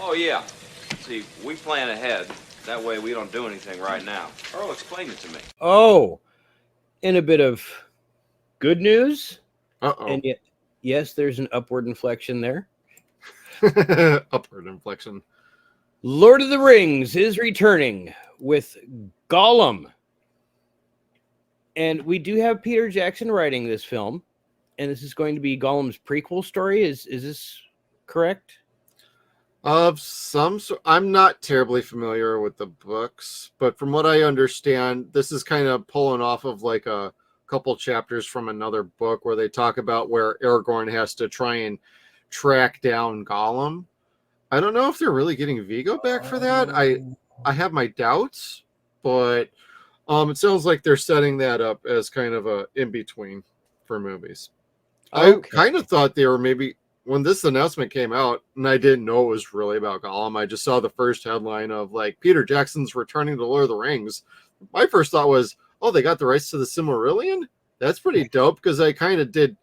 Oh, yeah. See, we plan ahead. That way we don't do anything right now. Earl, explain it to me. Oh, in a bit of good news. Uh-oh. And yet, yes, there's an upward inflection there. Upward inflection. Lord of the Rings is returning with Gollum. And we do have Peter Jackson writing this film. And this is going to be Gollum's prequel story. Is this correct? Of some sort. I'm not terribly familiar with the books, but from what I understand, this is kind of pulling off of like a couple chapters from another book where they talk about where Aragorn has to try and track down Gollum. I don't know if they're really getting Vigo back for that. I have my doubts, but it sounds like they're setting that up as kind of a in-between for movies. Okay. I kind of thought they were maybe, when this announcement came out, and I didn't know it was really about Gollum, I just saw the first headline of like Peter Jackson's returning to Lord of the Rings. My first thought was, oh, they got the rights to the Silmarillion? That's pretty dope, because I kind of did,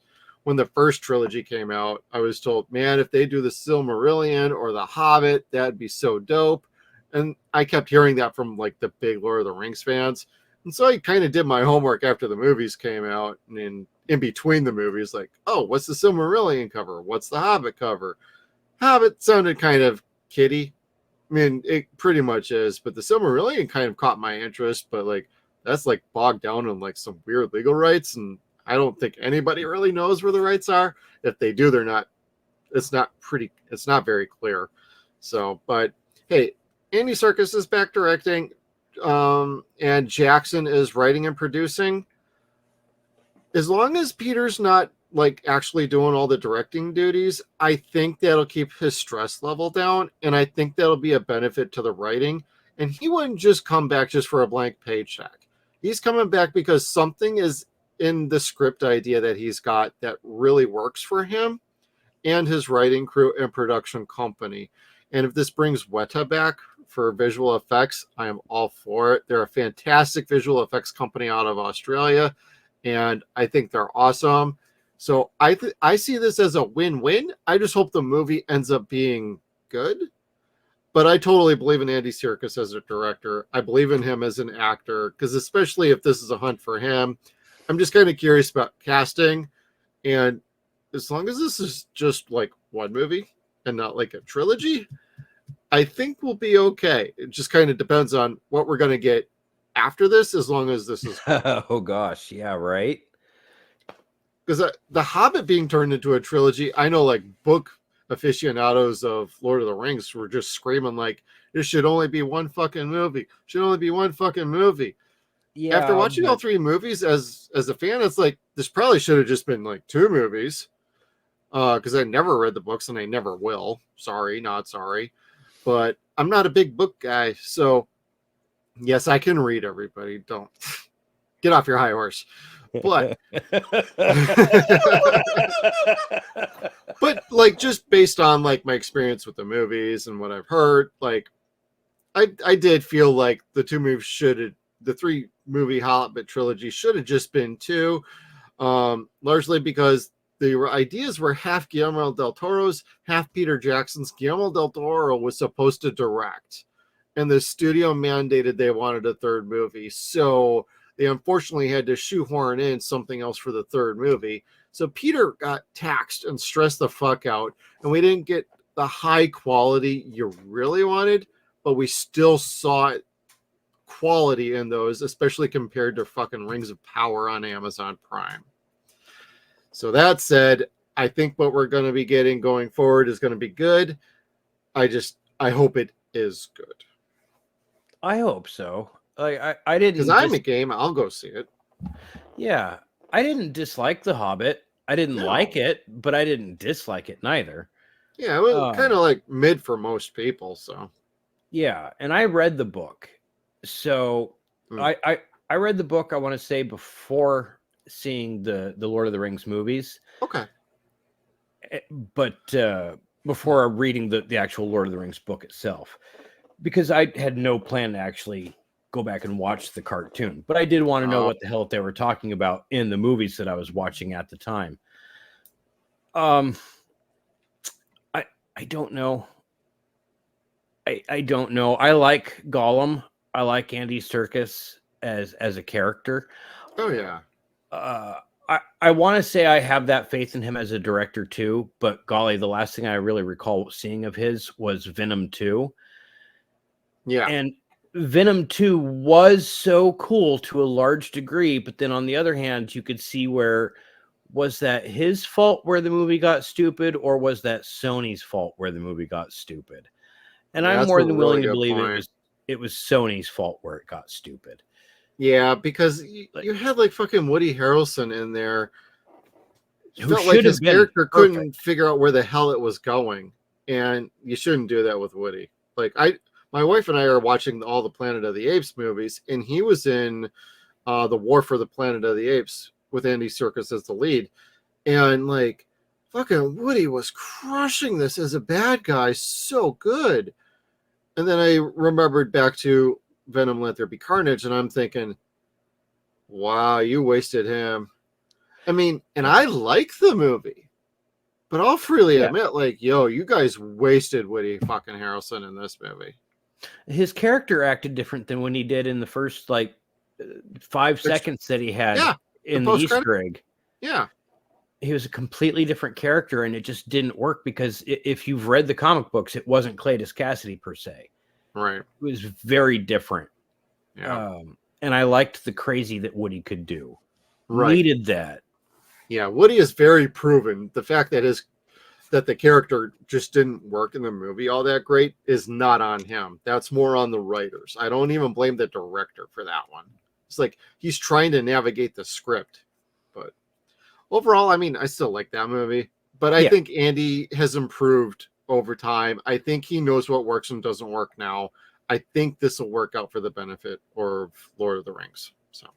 when the first trilogy came out, I was told, man, if they do the Silmarillion or the Hobbit, that'd be so dope. And I kept hearing that from like the big Lord of the Rings fans. And so I kind of did my homework after the movies came out, and in between the movies, like, oh, what's the Silmarillion cover? What's the Hobbit cover? Hobbit sounded kind of kiddie. I mean, it pretty much is, but the Silmarillion kind of caught my interest, but like, that's like bogged down in like some weird legal rights, and I don't think anybody really knows where the rights are. If they do, they're not, it's not very clear. So, but hey, Andy Serkis is back directing, and Jackson is writing and producing. As long as Peter's not like actually doing all the directing duties, I think that'll keep his stress level down, and I think that'll be a benefit to the writing. And he wouldn't just come back just for a blank paycheck. He's coming back because something is in the script idea that he's got that really works for him and his writing crew and production company. And if this brings Weta back for visual effects, I am all for it. They're a fantastic visual effects company out of Australia, and I think they're awesome. So I see this as a win-win. I just hope the movie ends up being good. But I totally believe in Andy Serkis as a director. I believe in him as an actor, because especially if this is a hunt for him, I'm just kind of curious about casting. And as long as this is just like one movie and not like a trilogy, I think we'll be okay. It just kind of depends on what we're going to get after this, as long as this is Oh gosh, yeah, right. Because the Hobbit being turned into a trilogy, I know like book aficionados of Lord of the Rings were just screaming like, this should only be one fucking movie. Should only be one fucking movie. Yeah. After watching all three movies as a fan, it's like, this probably should have just been like two movies. Because I never read the books and I never will. Sorry, not sorry. But I'm not a big book guy. So yes, I can read, everybody. Don't get off your high horse. But but like, just based on like my experience with the movies and what I've heard, like I did feel like the three movie Hobbit trilogy should have just been two, largely because the ideas were half Guillermo del Toro's, half Peter Jackson's. Guillermo del Toro was supposed to direct, and the studio mandated they wanted a third movie, so they unfortunately had to shoehorn in something else for the third movie. So Peter got taxed and stressed the fuck out, and we didn't get the high quality you really wanted, but we still saw quality in those, especially compared to fucking Rings of Power on Amazon Prime. So that said, I think what we're going to be getting going forward is going to be good. I hope it is good. I hope so. Like I didn't, because I'm a game. I'll go see it. Yeah, I didn't dislike The Hobbit. I didn't like it, but I didn't dislike it neither. Yeah, it was kind of like mid for most people. So yeah, and I read the book. So I read the book, I want to say, before seeing the Lord of the Rings movies. Okay. But before reading the actual Lord of the Rings book itself, because I had no plan to actually go back and watch the cartoon, but I did want to know what the hell they were talking about in the movies that I was watching at the time. I don't know. I don't know. I like Gollum. I like Andy Serkis as a character. Oh yeah. I want to say I have that faith in him as a director too, but golly, the last thing I really recall seeing of his was Venom 2. Yeah. And Venom 2 was so cool to a large degree, but then on the other hand, you could see where was that his fault where the movie got stupid, or was that Sony's fault where the movie got stupid? And I'm That's more a than really willing to good believe point. it was Sony's fault where it got stupid. Yeah, because Like, you had like fucking Woody Harrelson in there. who Felt like should have his been character perfect. couldn't figure out where the hell it was going, and you shouldn't do that with Woody. Like my wife and I are watching all the Planet of the Apes movies, and he was in the War for the Planet of the Apes with Andy Serkis as the lead, and like fucking Woody was crushing this as a bad guy so good. And then I remembered back to Venom Let There Be Carnage, and I'm thinking, wow, you wasted him. I mean, and I like the movie, but I'll freely Yeah. admit, like, yo, you guys wasted Woody fucking Harrelson in this movie. His character acted different than when he did in the first 5 seconds that he had Yeah, the in the post credit. Easter egg. Yeah, He was a completely different character, and it just didn't work because if you've read the comic books, it wasn't Cletus Cassidy per se. right. It was very different. Yeah, And I liked the crazy that Woody could do. right. Needed that. Yeah, Woody is very proven. The fact that the character just didn't work in the movie all that great is not on him. That's more on the writers. I don't even blame the director for that one. It's like he's trying to navigate the script. But overall, I mean, I still like that movie. But I think Andy has improved over time. I think he knows what works and doesn't work now. I think this will work out for the benefit of Lord of the Rings. So